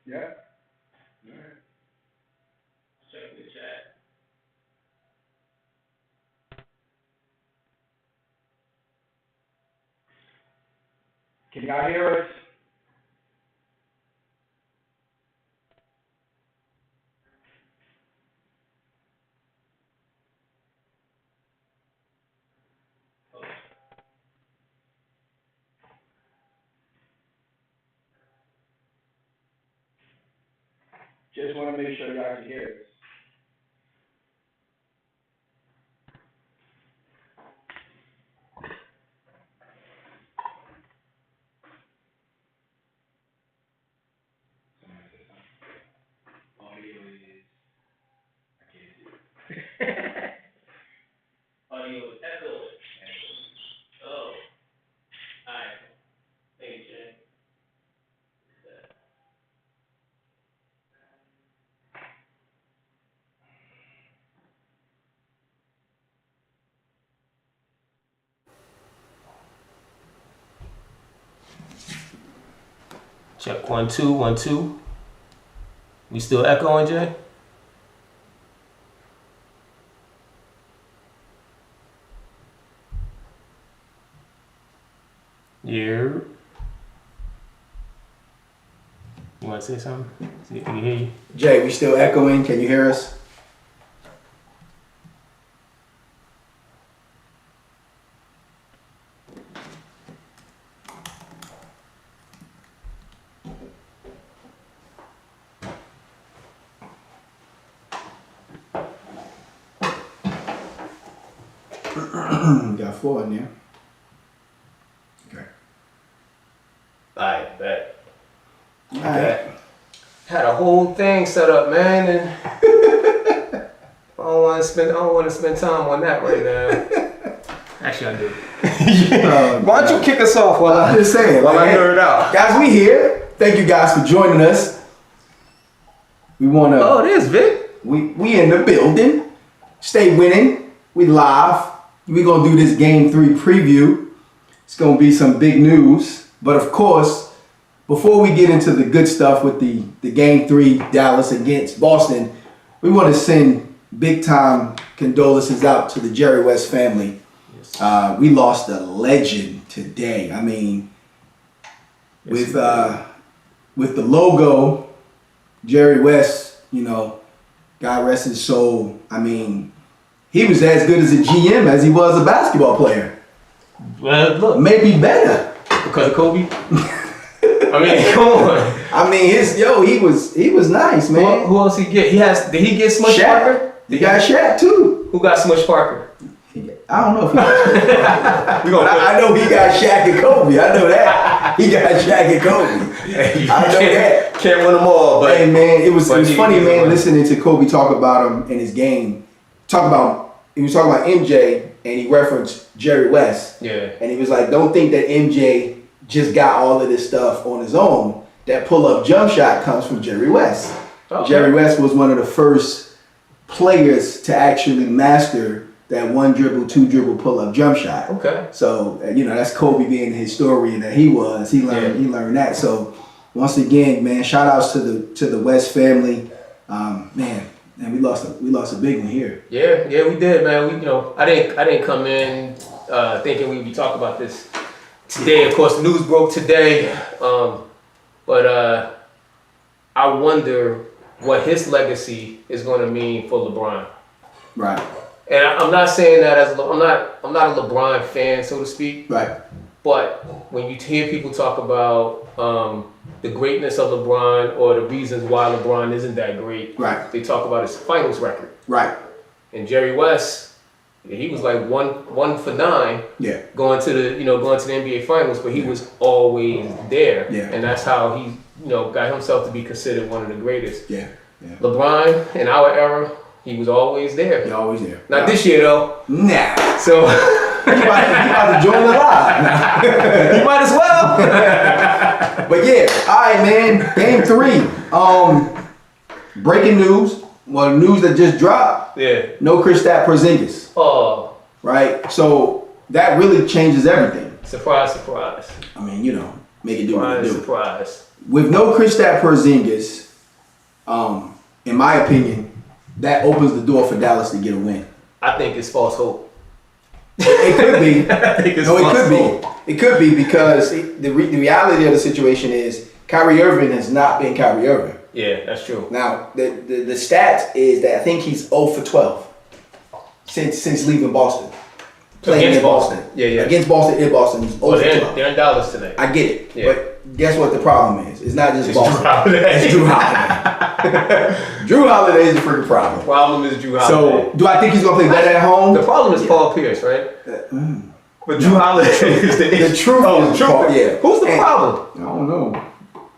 Yeah. Can y'all hear us? Just want to make sure y'all can hear us. Audio is, I can't see it. Audio is echoing. Oh, alright. Thanks, Jay. Check 1 2 1 2. We still echoing, Jay? Yeah. You want to say something? See, can you hear you? Jay, we still echoing. Can you hear us? Got 4 in there. Okay. Alright, bet. Alright. Had a whole thing set up, man, and I don't want to spend time on that right now. Actually, I do. Why don't you kick us off while I'm just saying, I nerd out? Guys, we here. Thank you guys for joining us. We wanna. Oh, it is, Vic. We in the building. Stay winning. We live. We gonna do this game 3 preview. It's gonna be some big news. But of course, before we get into the good stuff with the game 3 Dallas against Boston, we want to send big time condolences out to the Jerry West family. Yes. We lost a legend today. I mean, yes, with the logo, Jerry West, you know, God rest his soul. I mean, he was as good as a GM as he was a basketball player. Well, look, maybe better because of Kobe. I mean, come on. I mean, he was nice, man. Who else he get? Did he get Smush Shaq. Parker? He got Shaq too. Who got Smush Parker? I don't know if he got Shaq. I know he got Shaq and Kobe. I know that. He got Shaq and Kobe. Hey, I know that. Can't win them all, but Hey man, it was funny, man, won. listening to Kobe talk about him in his game. He was talking about MJ, and he referenced Jerry West. Yeah. And he was like, don't think that MJ just got all of this stuff on his own. That pull-up jump shot comes from Jerry West. Okay. Jerry West was one of the first players to actually master that one dribble, two dribble pull-up jump shot. Okay. So that's Kobe being the historian that he was. He learned that. So once again, man, shout outs to the West family. Man, we lost a big one here. Yeah, we did, man. I didn't come in thinking we'd be talking about this today. Of course, the news broke today, but I wonder what his legacy is going to mean for LeBron. Right. And I'm not saying that I'm not a LeBron fan, so to speak. Right. But when you hear people talk about the greatness of LeBron or the reasons why LeBron isn't that great, right, they talk about his finals record. Right. And Jerry West, he was like one for 9. Yeah. Going to the NBA finals, but he was always there. Yeah. And that's how he got himself to be considered one of the greatest. Yeah. Yeah. LeBron in our era, he was always there. He's always there. Not this year though. Nah. So he about to join the live. you might as well. But yeah, all right, man. Game 3. Breaking news. Well, news that just dropped. Yeah. No Kristaps Porzingis. Oh. Right. So that really changes everything. Surprise, surprise. I mean, make it do what it do. Surprise. With no Kristaps Porzingis, in my opinion, that opens the door for Dallas to get a win. I think it's false hope. It could be. I think it's No, it false could hope. be. It could be because the reality of the situation is Kyrie Irving has not been Kyrie Irving. Yeah, that's true. Now, the stats is that I think he's 0 for 12 since leaving Boston. Playing Against in Boston. Yeah. Against Boston, in Boston, he's 0 for 12. They're in Dallas tonight. I get it. Yeah. But guess what the problem is? It's not just It's Boston. Drew Holiday. It's Drew Holiday. Drew Holiday is the freaking problem. The problem is Drew Holiday. So, do I think he's going to play better at home? The problem is Paul Pierce, right? But Drew Holiday is the issue. The truth is Paul, yeah. Who's the problem? I don't know.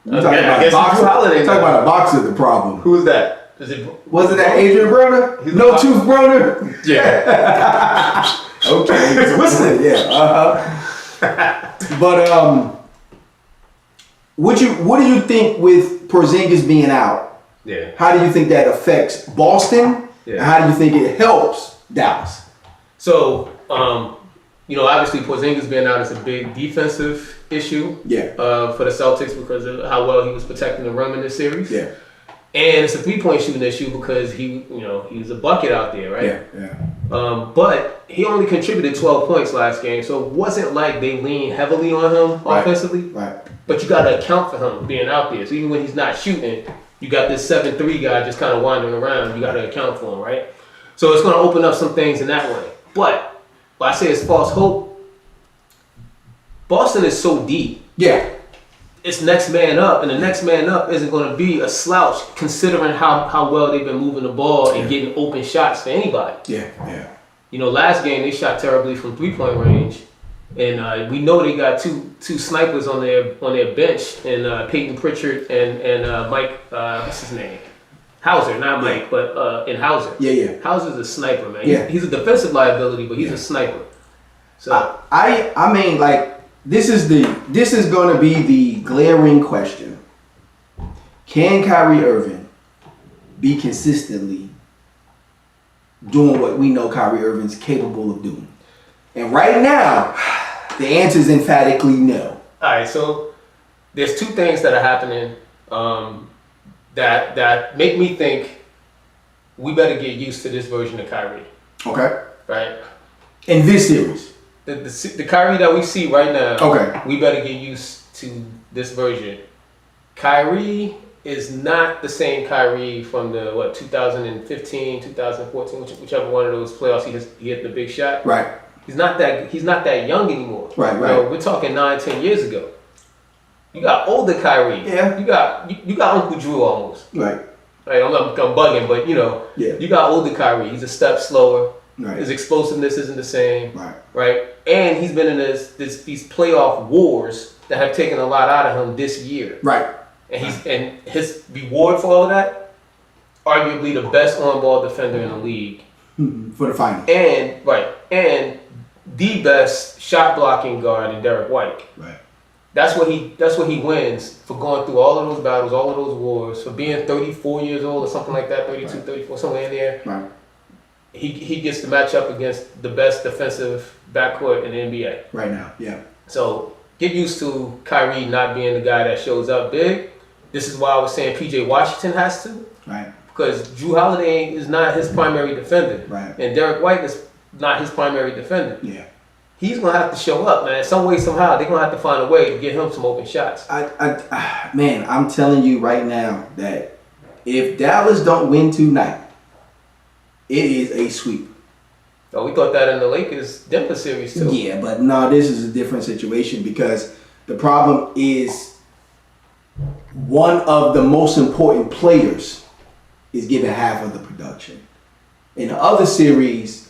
I guess it's Drew Holiday. Talk about a boxer, the problem. Who's that? Wasn't that Adrian Broner? He's No the Tooth Broner? Yeah. Okay. Listen. Yeah. But what do you think with Porzingis being out? Yeah. How do you think that affects Boston? Yeah. And how do you think it helps Dallas? So, obviously Porzingis being out is a big defensive issue. Yeah. For the Celtics because of how well he was protecting the rim in this series. Yeah. And it's a 3-point shooting issue because he was a bucket out there, right? Yeah. But he only contributed 12 points last game, so it wasn't like they leaned heavily on him offensively. Right. But you got to account for him being out there. So even when he's not shooting, you got this 7-3 guy just kind of wandering around. You got to account for him, right? So it's going to open up some things in that way. But I say it's false hope. Boston is so deep. Yeah. It's next man up, and the next man up isn't going to be a slouch considering how well they've been moving the ball and getting open shots for anybody. Yeah. Last game they shot terribly from 3-point range, and we know they got two snipers on their bench, and Peyton Pritchard and Mike, what's his name? Hauser, not Mike, but in Hauser. Yeah. Hauser's a sniper, man. Yeah. He's a defensive liability, but he's a sniper. So I mean, like, this is going to be the glaring question. Can Kyrie Irving be consistently doing what we know Kyrie Irving's capable of doing? And right now, the answer is emphatically no. All right, so there's two things that are happening that make me think we better get used to this version of Kyrie. Okay. Right? In this series. The Kyrie that we see right now, okay, we better get used to this version. Kyrie is not the same Kyrie from the 2015, 2014, whichever one of those playoffs he hit the big shot. Right. He's not that young anymore. Right. We're talking 9-10 years ago. You got older Kyrie. Yeah. You got Uncle Drew almost. Right. I'm bugging, but yeah. You got older Kyrie. He's a step slower. Right. His explosiveness isn't the same. Right. Right. And he's been in these playoff wars that have taken a lot out of him this year. Right. And his reward for all of that, arguably the best on-ball defender in the league. For the finals. And the best shot blocking guard in Derek White. Right. That's what he wins for going through all of those battles, all of those wars, for being 34 years old or something like that, 32, 34, somewhere in there. Right. He gets to match up against the best defensive backcourt in the NBA. Right now, yeah. So get used to Kyrie not being the guy that shows up big. This is why I was saying PJ Washington has to. Right. Because Drew Holiday is not his primary defender. Right. And Derek White is not his primary defender. Yeah. He's going to have to show up, man. Some way, somehow, they're going to have to find a way to get him some open shots. Man, I'm telling you right now that if Dallas don't win tonight, it is a sweep. Oh, we thought that in the Lakers-Denver series, too. Yeah, but no, this is a different situation because the problem is one of the most important players is getting half of the production. In the other series,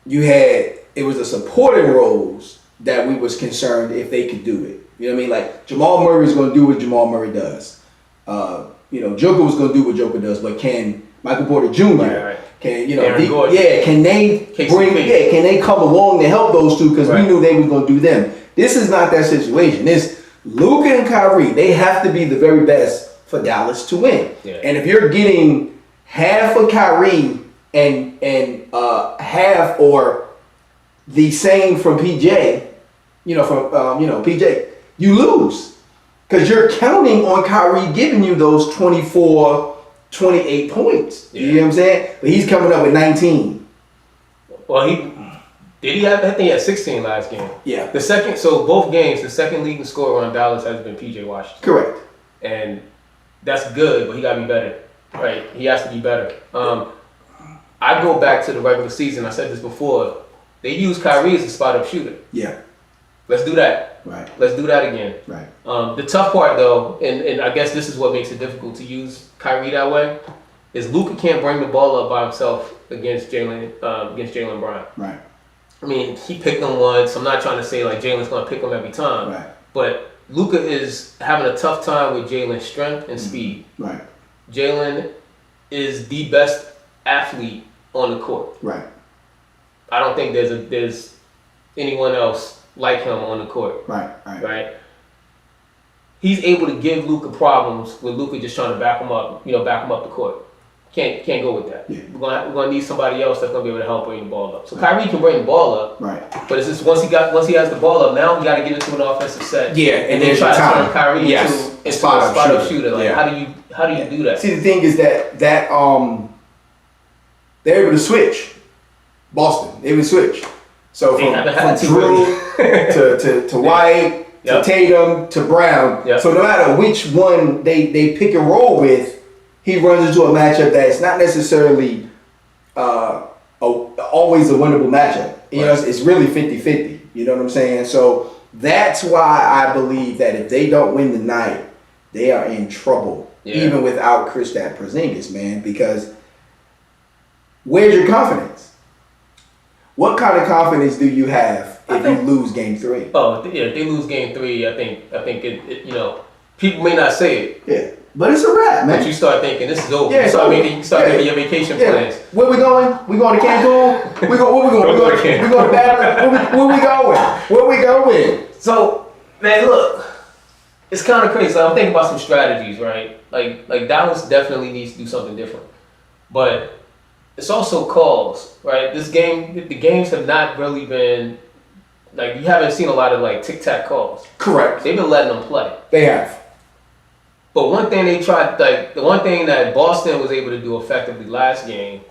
it was the supporting roles that we was concerned if they could do it. You know what I mean? Like Jamal Murray is going to do what Jamal Murray does. Joker was going to do what Joker does, but can Michael Porter Jr. Right. Can Can they come along to help those two because we knew they was going to do them. This is not that situation. It's Luka and Kyrie. They have to be the very best for Dallas to win. Yeah. And if you're getting half of Kyrie and half or the same from PJ, PJ, you lose. Because you're counting on Kyrie giving you those 24, 28 points. Yeah. You know what I'm saying? But he's coming up with 19. Well, I think he had 16 last game. Yeah. Both games, the second leading scorer on Dallas has been PJ Washington. Correct. And that's good, but he got to be better. Right? He has to be better. I go back to the regular season. I said this before. They use Kyrie as a spot-up shooter. Yeah. Let's do that. Right. Let's do that again. Right. The tough part, though, and I guess this is what makes it difficult to use Kyrie that way, is Luka can't bring the ball up by himself against Jaylen Brown. Right. I mean, he picked him once. I'm not trying to say like Jaylen's going to pick him every time. Right. But Luka is having a tough time with Jaylen's strength and speed. Right. Jaylen is the best athlete on the court. Right. I don't think there's anyone else like him on the court. Right. He's able to give Luka problems with Luka just trying to back him up the court. Can't go with that. Yeah. We're gonna need somebody else that's gonna be able to help bring the ball up. So Kyrie can bring the ball up. Right. But it's just once he has the ball up, now we got to get into an offensive set. Yeah, and then try to turn Kyrie into a spot-up shooter. Like yeah. how do you do that? See, the thing is that they're able to switch. Boston, they would switch. So from Drew to White to Tatum to Brown. Yep. So no matter which one they pick and roll with, he runs into a matchup that's not necessarily always a winnable matchup. You know, it's really 50-50. You know what I'm saying? So that's why I believe that if they don't win tonight, they are in trouble. Yeah. Even without Kristaps Porzingis, man, because where's your confidence? What kind of confidence do you have if you lose Game 3? Oh, yeah, if they lose Game 3, I think it people may not say it. Yeah, but it's a wrap, man. But you start thinking this is over. Yeah, you start making your vacation plans. Where we going? We going to Cancun? Where we going? We going to Baton? Where we going? So, man, look, it's kind of crazy. So I'm thinking about some strategies, right? Like Dallas definitely needs to do something different, but it's also calls, right? The games have not really been, like, you haven't seen a lot of, like, tic-tac calls. Correct. They've been letting them play. They have. But one thing they tried, like, the one thing that Boston was able to do effectively last game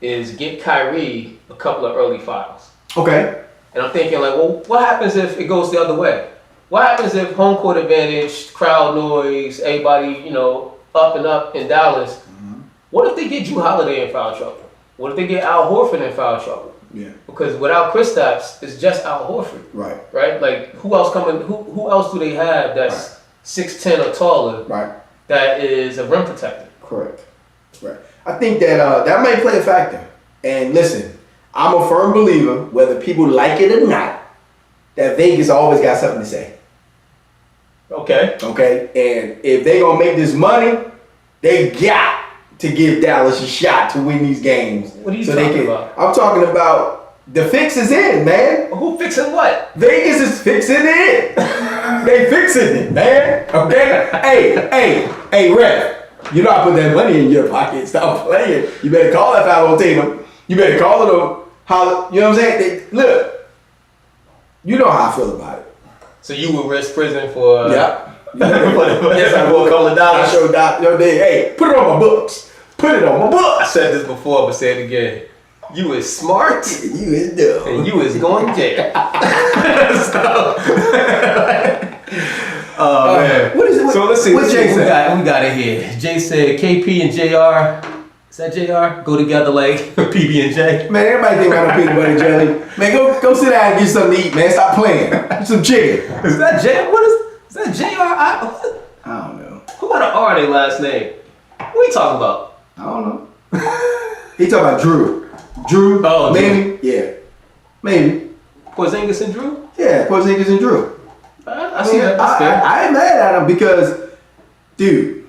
is get Kyrie a couple of early fouls. Okay. And I'm thinking, like, well, what happens if it goes the other way? What happens if home court advantage, crowd noise, everybody, up and up in Dallas? Mm-hmm. What if they get Drew Holiday in foul trouble? What if they get Al Horford in foul trouble? Yeah. Because without Kristaps, it's just Al Horford. Right. Right? Like, who else do they have that's 6'10" or taller? Right. That is a rim protector. Correct. Right. I think that that may play a factor. And listen, I'm a firm believer, whether people like it or not, that Vegas always got something to say. Okay. Okay, and if they gonna make this money, they got to give Dallas a shot to win these games. What are you talking about? I'm talking about the fix is in, man. Who fixing what? Vegas is fixing it. They fixing it, man. Okay? hey, ref. You know I put that money in your pocket. Stop playing. You better call that foul on Tatum. You better call it on holler. You know what I'm saying? Look, you know how I feel about it. So you would risk prison for? Yeah. Yes, I will. $2 I showed Doc your day. Hey, put it on my books. Put it on my books. I said this before, but say it again. You is smart. You is dumb. And you is going to jail. Oh man. What is it? So let's see. What Jay said? We got it here. Jay said KP and JR. Is that JR? Go together like PB and J. Man, everybody think about a peanut butter jelly. Man, go sit down and get something to eat, man. Stop playing. Get some chicken. Is that J? What is that JR? I don't know. Who got an R in their last name? What are you talking about? I don't know. He talking about Drew. Drew? Oh, maybe? Drew. Yeah. Maybe. Porzingis and Drew? Yeah, Porzingis and Drew. I see that. That's fair. I ain't mad at him because, dude,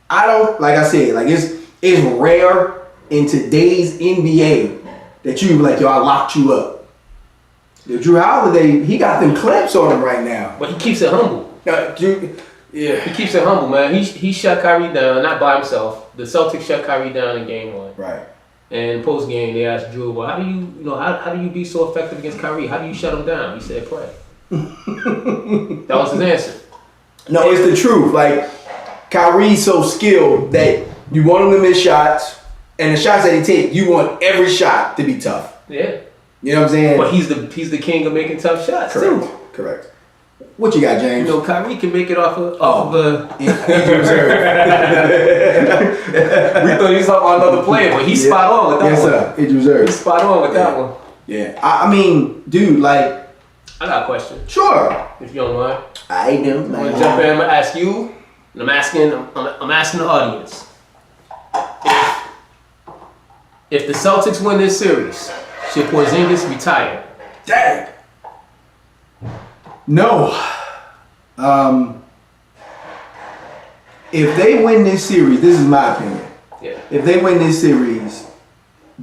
I don't, like I said, like it's rare in today's NBA that you be like, yo, I locked you up. The Drew Holiday, he got them clamps on him right now. But he keeps it humble. Drew, yeah. He keeps it humble, man. He shut Kyrie down, not by himself. The Celtics shut Kyrie down in game 1. Right. And post game, they asked Drew, well, how do you be so effective against Kyrie? How do you shut him down? He said, pray. That was his answer. No, it's the truth. Like, Kyrie's so skilled that you want him to miss shots, and the shots that he takes, you want every shot to be tough. Yeah. You know what I'm saying? But he's the king of making tough shots, too. Correct. What you got, James? You know, Kyrie can make it off of a... Injury reserve. We thought he was talking about another player, but he's spot on with that one. Yes, sir. Injury reserve. He's spot on with that one. Yeah. I mean, dude, like... I got a question. Sure. If you don't mind. I do. I'm going to jump in. I'm going to ask you, and I'm asking the audience. If the Celtics win this series, should Porzingis retire? Dang. No. If they win this series, this is my opinion. Yeah. If they win this series,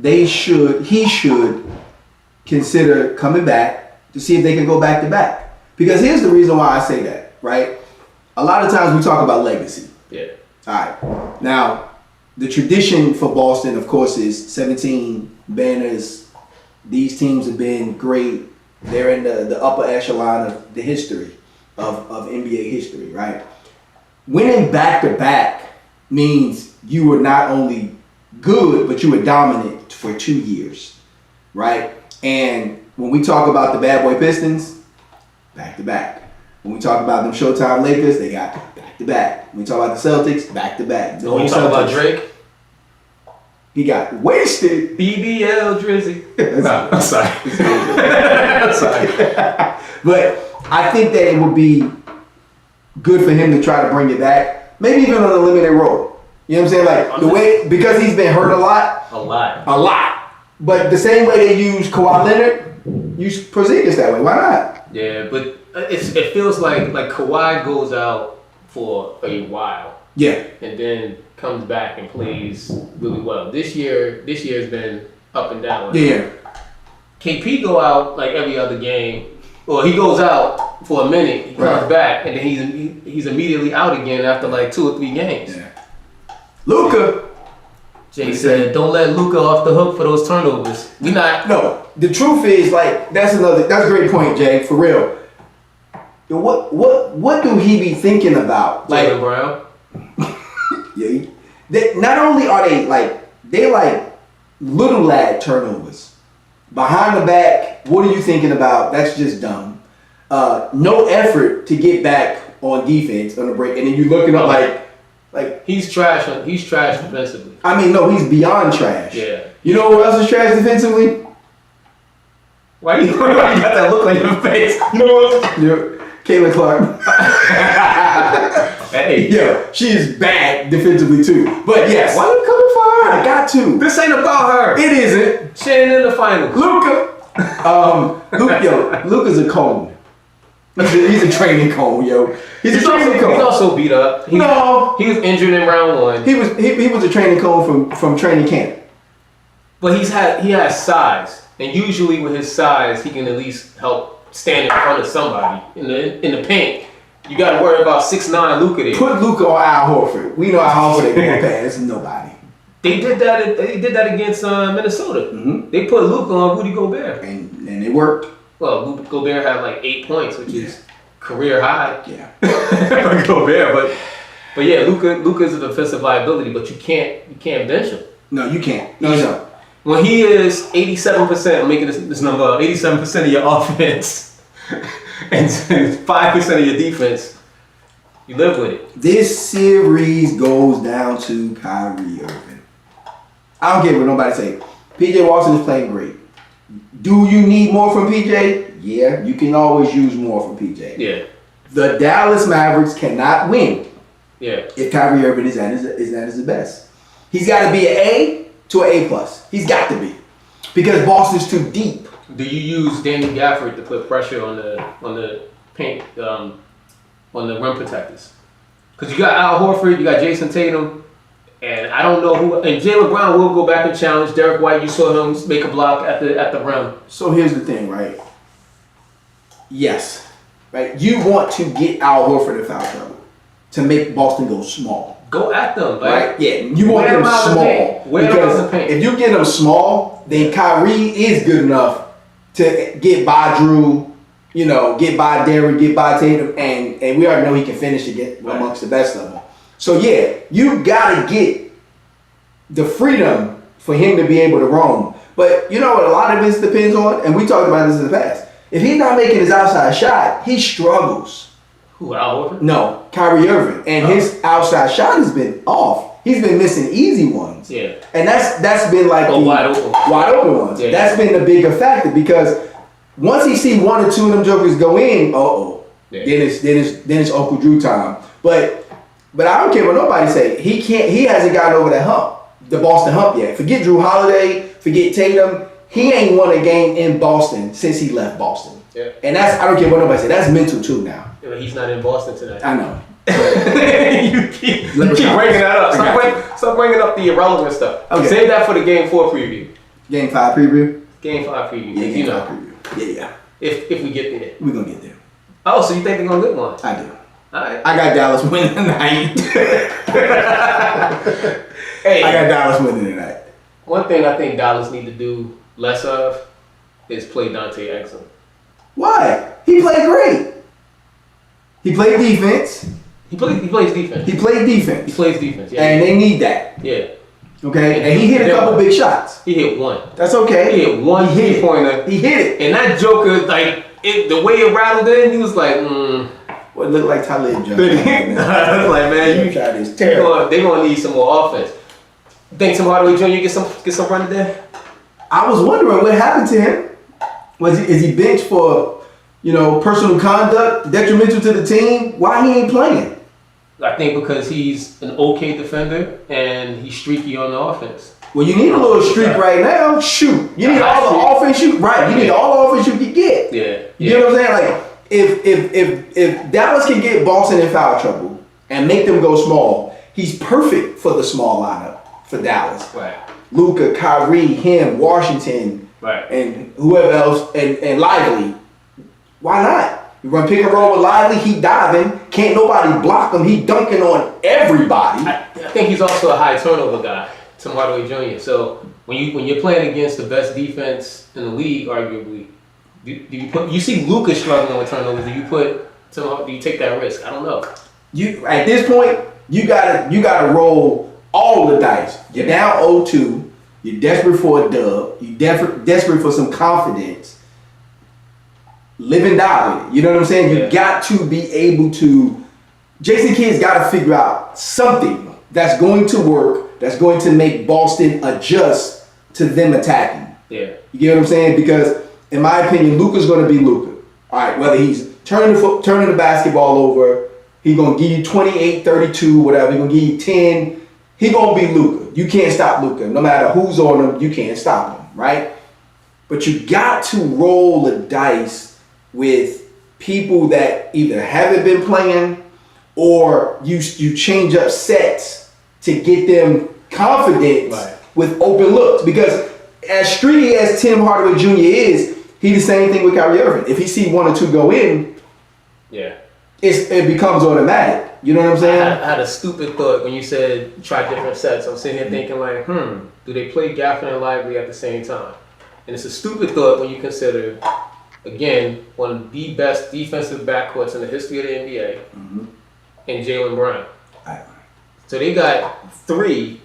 he should consider coming back to see if they can go back to back. Because here's the reason why I say that, right? A lot of times we talk about legacy. Yeah. All right. Now, the tradition for Boston, of course, is 17 banners. These teams have been great. They're in the upper echelon of the history of NBA history, right? Winning back-to-back means you were not only good, but you were dominant for 2 years, right? And when we talk about the Bad Boy Pistons, back-to-back. When we talk about them Showtime Lakers, they got back-to-back. When we talk about the Celtics, back-to-back. When we talk about Drake, he got wasted. BBL Drizzy. I'm sorry. I'm sorry. But I think that it would be good for him to try to bring it back. Maybe even on a limited role. You know what I'm saying? Like the way, because he's been hurt a lot. A lot. But the same way they use Kawhi Leonard, use Porzingis that way. Why not? Yeah, but it feels like Kawhi goes out for a while. Yeah. And then comes back and plays really well. This year's been up and down. Yeah. KP go out like every other game. Well, he goes out for a minute, he comes back, and then he's immediately out again after like 2 or 3 games. Yeah. Luka. Jay said, "Don't let Luka off the hook for those turnovers." We not. No, the truth is, like, that's a great point, Jay. For real. What do he be thinking about? Jaylen Brown. Yeah. Not only are they like little lad turnovers. Behind the back, what are you thinking about? That's just dumb. No effort to get back on defense on the break, and then you looking up like he's trash. He's trash defensively. I mean, no, he's beyond trash. Yeah. You know who else is trash defensively? Why you got that look on your face? You know what? Caitlin Clark. Hey. Yeah, she is bad defensively too. But yes. Why you coming for her? I got to. This ain't about her. It isn't. She ain't in the finals. Luka. Luka's a cone. He's a training cone, yo. He's also beat up. He was injured in round 1. He was a training cone from training camp. But he has size, and usually with his size, he can at least help stand in front of somebody in the paint. You got to worry about 6'9" Luka there. Put Luka on Al Horford. We know Al Horford ain't going past nobody. They did that against Minnesota. Mm-hmm. They put Luka on Rudy Gobert, and it worked. Well, Rudy Gobert had like 8 points, which is career high. Yeah, for Gobert, but yeah, Luka's a defensive liability, but you can't bench him. No, you can't. No. When he is 87%, I'm making this number up, 87% of your offense and 5% of your defense, you live with it. This series goes down to Kyrie Irving. I don't care what nobody say. PJ Washington is playing great. Do you need more from PJ? Yeah, you can always use more from PJ. Yeah. The Dallas Mavericks cannot win. Yeah. If Kyrie Irving is at his best. He's got to be an A to an A+. He's got to be. Because Boston's too deep. Do you use Danny Gafford to put pressure on the paint, on the rim protectors? Because you got Al Horford, you got Jason Tatum, and I don't know who. And Jaylen Brown will go back and challenge Derek White. You saw him make a block at the rim. So here's the thing, right? Yes, right. You want to get Al Horford in foul trouble to make Boston go small. Go at them, right? Yeah, you want them small. Because if you get them small, then Kyrie is good enough to get by Drew, get by Derrick, get by Tatum, and we already know he can finish to get amongst the best of them. So yeah, you gotta get the freedom for him to be able to roam. But you know what a lot of this depends on, and we talked about this in the past. If he's not making his outside shot, he struggles. Who, Al Horford? No, Kyrie Irving. And his outside shot has been off. He's been missing easy ones. Yeah. And that's been like wide open ones. Yeah. That's been the bigger factor because once he see 1 or 2 of them jokers go in, then it's Uncle Drew time. But I don't care what nobody say. He hasn't gotten over that hump, the Boston hump yet. Forget Drew Holiday, forget Tatum. He ain't won a game in Boston since he left Boston. Yeah. And I don't care what nobody say. That's mental too now. Yeah, he's not in Boston tonight. I know. you keep bringing that up. Stop bringing up the irrelevant stuff. Okay. Save that for the Game 4 preview. Game 5 preview? Game 5 preview. Yeah, Game 5 preview. Yeah. If we get there. We're going to get there. Oh, so you think they're going to get one? I do. All right. I got Dallas winning tonight. Hey. I got Dallas winning tonight. One thing I think Dallas need to do less of is play Dante Exum. Why? He played great. He played defense. He plays defense. He played defense. He plays defense, yeah. And they need that. Yeah. Okay? And he hit a couple big shots. He hit one. That's okay. He hit one three-pointer. He hit it. And that joker, the way it rattled in, he was like, What looked like Talib Johnson. I was like, man, you shot is terrible. They're gonna need some more offense. You think Tim Hardaway Jr. get some run there? I was wondering what happened to him. Is he benched for, personal conduct, detrimental to the team? Why he ain't playing? I think because he's an okay defender and he's streaky on the offense. Well, you need a little streak right now. Shoot. You need all the offense shoot. Right. You need all the offense you can get. Yeah. You know what I'm saying? Like, if Dallas can get Boston in foul trouble and make them go small, he's perfect for the small lineup for Dallas. Right. Luka, Kyrie, him, Washington, right, and whoever else, and Lively. Why not? You run pick and roll with Lively, he diving. Can't nobody block him. He dunking on everybody. I think he's also a high turnover guy, Tim Hardaway Jr. So when you're playing against the best defense in the league, arguably, do you see Luka struggling with turnovers? Do you take that risk? I don't know. You at this point, you gotta roll all the dice. You're down 0-2. You're desperate for a dub. You're desperate for some confidence. Live and die with it. You know what I'm saying? You got to be able to. Jason Kidd's got to figure out something that's going to work, that's going to make Boston adjust to them attacking. Yeah. You get what I'm saying? Because in my opinion, Luka's going to be Luka. All right, whether he's turning the basketball over, he's going to give you 28, 32, whatever. He's going to give you 10. He's going to be Luka. You can't stop Luka. No matter who's on him, you can't stop him, right? But you got to roll the dice with people that either haven't been playing or you change up sets to get them confidence with open looks. Because as streaky as Tim Hardaway Jr. is, he the same thing with Kyrie Irving. If he see one or two go in, it becomes automatic. You know what I'm saying? I had a stupid thought when you said try different sets. I'm sitting here thinking like, do they play Gafford and Lively at the same time? And it's a stupid thought when you consider, again, one of the best defensive backcourts in the history of the NBA, and Jaylen Brown. So they got 3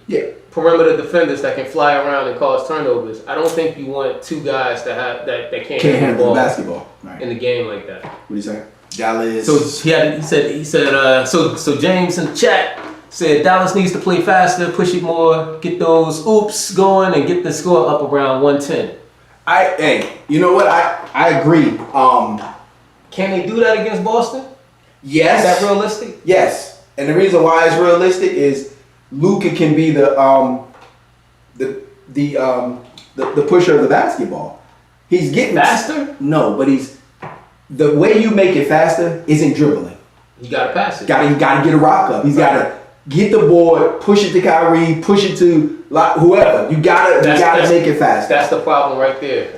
perimeter defenders that can fly around and cause turnovers. I don't think you want 2 guys that can't handle the basketball in the game like that. What do you say? Dallas. So he said. So James in the chat said Dallas needs to play faster, push it more, get those oops going, and get the score up around 110. Hey, you know what? I agree. Can they do that against Boston? Yes. Is that realistic? Yes. And the reason why it's realistic is Luka can be the pusher of the basketball. He's getting faster. No, but the way you make it faster isn't dribbling. You gotta pass it. You gotta get a rock up. He's gotta get the board, push it to Kyrie, push it to whoever. You gotta make it faster. That's the problem right there.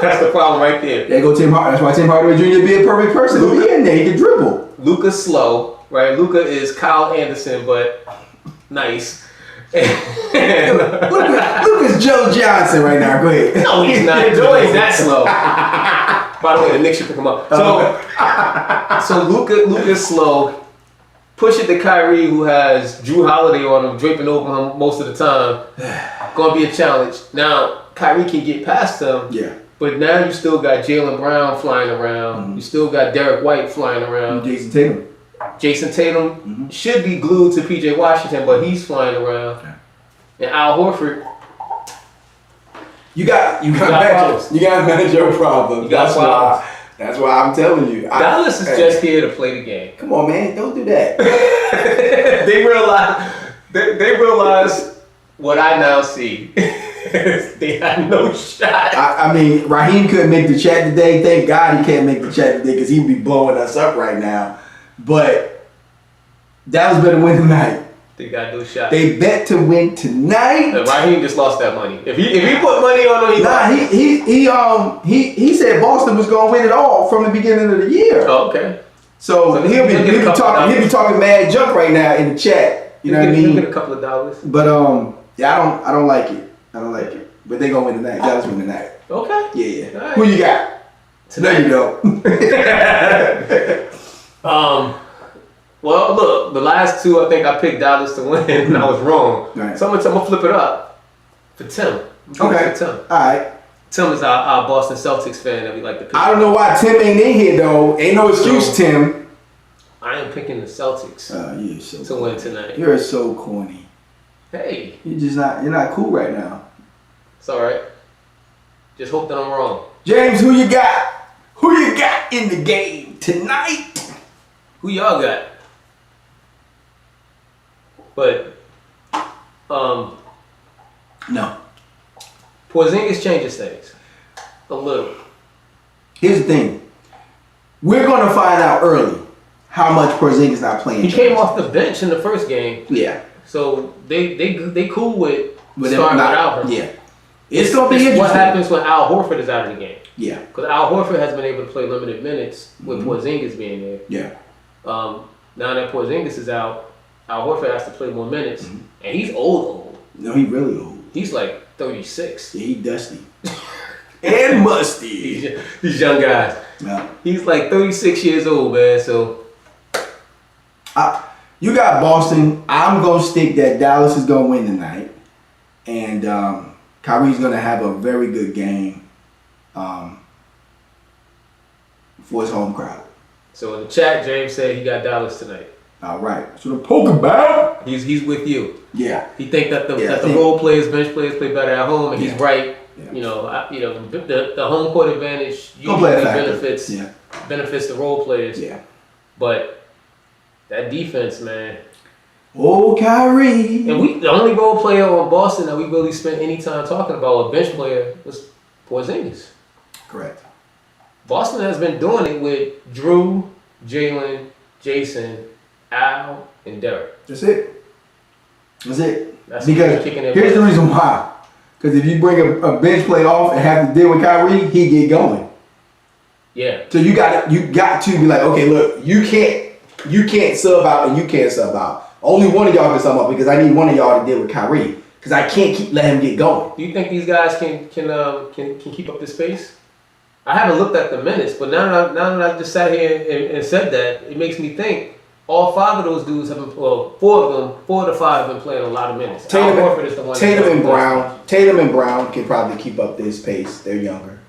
That's the problem right there. There go Tim Hardaway. That's why Tim Hardaway Jr. be a perfect person to be in there. He can dribble. Luka's slow, right? Luka is Kyle Anderson, but nice. Luka's Joe Johnson right now. Go ahead. No, he's not. Joe ain't that slow. By the way, the Knicks should pick him up. So Luka's slow. Push it to Kyrie, who has Drew Holiday on him, draping over him most of the time. Gonna be a challenge. Now, Kyrie can get past him. Yeah. But now you still got Jaylen Brown flying around. You still got Derek White flying around. Jason Tatum should be glued to PJ Washington, but he's flying around. Okay. And Al Horford. You got manage your problem. That's why I'm telling you. Dallas is just here to play the game. Come on, man, don't do that. They realize what I now see. They had no shot. I mean, Raheem couldn't make the chat today. Thank God he can't make the chat today because he'd be blowing us up right now. But Dallas better win tonight. They got no shot. They bet to win tonight. And Raheem just lost that money. If he put money on him, he said Boston was gonna win it all from the beginning of the year. Oh, okay. So he'll be talking mad junk right now in the chat. You know what I mean? He'll get a couple of dollars. But I don't like it. I don't like it. But they gonna win tonight. Dallas win tonight. Okay. Yeah. Right. Who you got? Tonight. No, you don't. Well, look, the last 2 I think I picked Dallas to win, and I was wrong. Right. So I'm gonna flip it up for Tim. Okay. For Tim. All right. Tim is our Boston Celtics fan that we like to pick. I don't know why Tim ain't in here though. Ain't no excuse, Tim. I am picking the Celtics to win tonight. You're so corny. Hey. You're not cool right now. It's all right. Just hope that I'm wrong. James, who you got? Who you got in the game tonight? Who y'all got? But, no. Porzingis changes things a little. Here's the thing. We're going to find out early how much Porzingis not playing. He came off the bench in the first game. Yeah. So they cool with starting without him. Yeah. It's going to be interesting. What happens when Al Horford is out of the game? Yeah. Because Al Horford has been able to play limited minutes with Porzingis being there. Yeah. Now that Porzingis is out, Al Horford has to play more minutes, and he's old. No, he's really old. He's like 36. Yeah, he's dusty. And musty. These young guys. Yeah. He's like 36 years old, man, so. You got Boston. I'm going to stick that Dallas is going to win tonight. And Kyrie's going to have a very good game for his home crowd. So in the chat, James said he got Dallas tonight. All right. So the poker about. He's with you. Yeah. He think that the role players, bench players play better at home, and he's right. Yeah. The home court advantage usually benefits the role players. Yeah. But that defense, man. Oh, Kyrie. And the only role player on Boston that we really spent any time talking about, a bench player, was Porzingis. Correct. Boston has been doing it with Drew, Jalen, Jason, Al, and Derek. That's it. That's it. That's Because here's the reason why. Because if you bring a bench play off and have to deal with Kyrie, he get going. Yeah. So you got to be like, okay, look, you can't sub out and you can't sub out. Only one of y'all can sub out because I need one of y'all to deal with Kyrie because I can't let him get going. Do you think these guys can keep up this pace? I haven't looked at the minutes, but now that I just sat here and said that, it makes me think all 5 of those dudes have been, well, 4 of the 5 have been playing a lot of minutes. Tatum and Brown can probably keep up this pace. They're younger.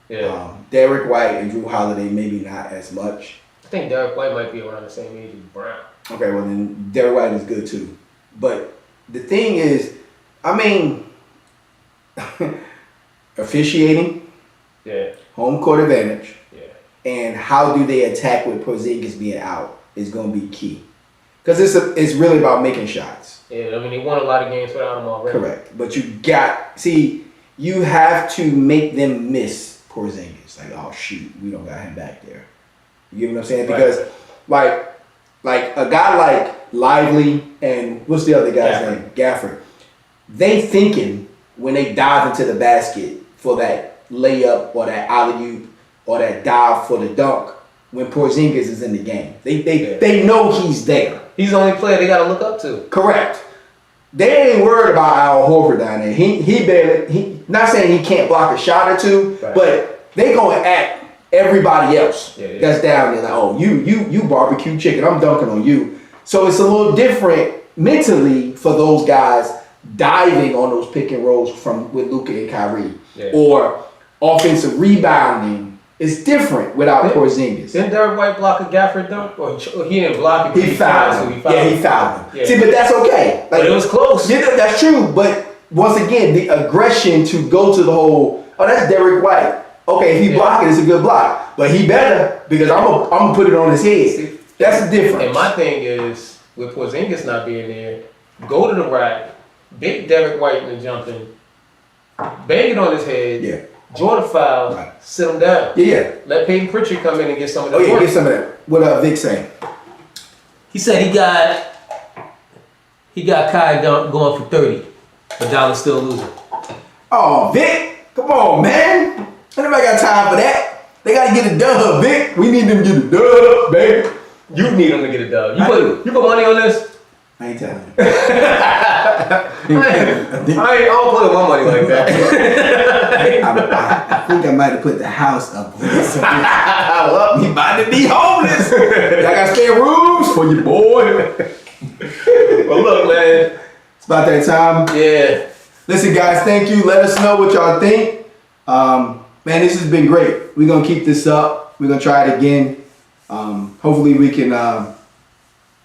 Yeah. Derek White and Drew Holiday maybe not as much. I think Derek White might be around the same age as Brown. Okay, well then Derek White is good too. But the thing is, I mean, officiating, yeah, home court advantage, yeah, and how do they attack with Porzingis being out is going to be key. Because it's really about making shots. Yeah, I mean, they won a lot of games without him already. Correct. But you have to make them miss Porzingis. Like, oh, shoot, we don't got him back there. You get what I'm saying? Because, like a guy like Lively and what's the other guy's name? Gafford. They thinking when they dive into the basket for that layup or that alley-oop or that dive for the dunk when Porzingis is in the game. They know he's there. He's the only player they got to look up to. Correct. They ain't worried about Al Horford down there. He barely, not saying he can't block a shot or two, but they going at everybody else that's down there. Like, oh, you barbecue chicken. I'm dunking on you. So it's a little different mentally for those guys diving on those pick and rolls with Luka and Kyrie. Yeah. Or offensive rebounding. It's different without Porzingis. Didn't Derek White block a Gafford dunk? Or he didn't block him. He fouled him. He fouled him. Yeah. See, but that's okay. But it was close. Yeah, that's true. But once again, the aggression to go to the whole, oh, that's Derek White. Okay, if he block it, it's a good block. But he better, because I'm gonna put it on his head. That's the difference. And my thing is, with Porzingis not being there, go to the rack, beat Derek White in the jumping, bang it on his head, draw the foul, sit him down. Yeah. Let Peyton Pritchard come in and get some of that. Oh, yeah, get some of that. What Vic saying? He said he got Kai going for 30, but Dallas still losing. Oh, Vic, come on, man. Anybody got time for that? They got to get a dub, Vic. We need them to get a dub, baby. You need them to get a dub. You put money on this? I ain't telling you. I don't put my money like that. I think I might have put the house up on this. Well, he about to be homeless. Y'all got spare rooms for your boy. Well, look, man. It's about that time. Yeah. Listen, guys, thank you. Let us know what y'all think. Man, this has been great. We're going to keep this up. We're going to try it again. Hopefully we can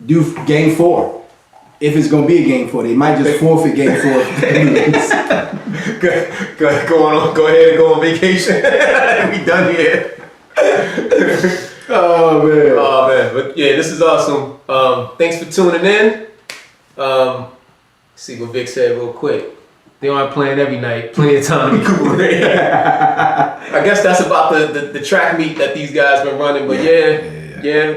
do game 4. If it's going to be a game 4, they might just forfeit game 4. Go ahead and go on vacation. We done here. Oh, man. But yeah, this is awesome. Thanks for tuning in. See what Vic said real quick. They aren't playing every night. Plenty of time to recuperate. I guess that's about the track meet that these guys been running. But yeah,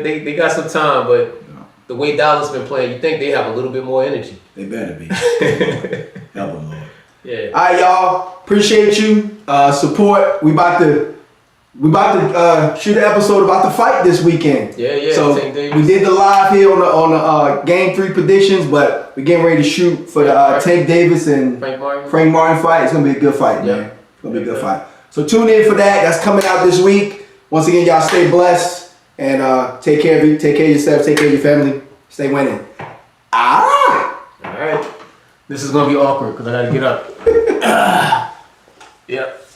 they got some time. But the way Dallas been playing, you think they have a little bit more energy. They better be. Help them, Lord. Yeah. All right, y'all. Appreciate you. Support. We about to shoot an episode about the fight this weekend. Yeah. So we did the live here on the game 3 predictions, but we're getting ready to shoot for the Tank Davis and Frank Martin fight. It's gonna be a good fight, man. It's gonna be a good fight. So tune in for that. That's coming out this week. Once again, y'all stay blessed and take care of yourself, take care of your family. Stay winning. All right. This is gonna be awkward because I gotta get up. Yep.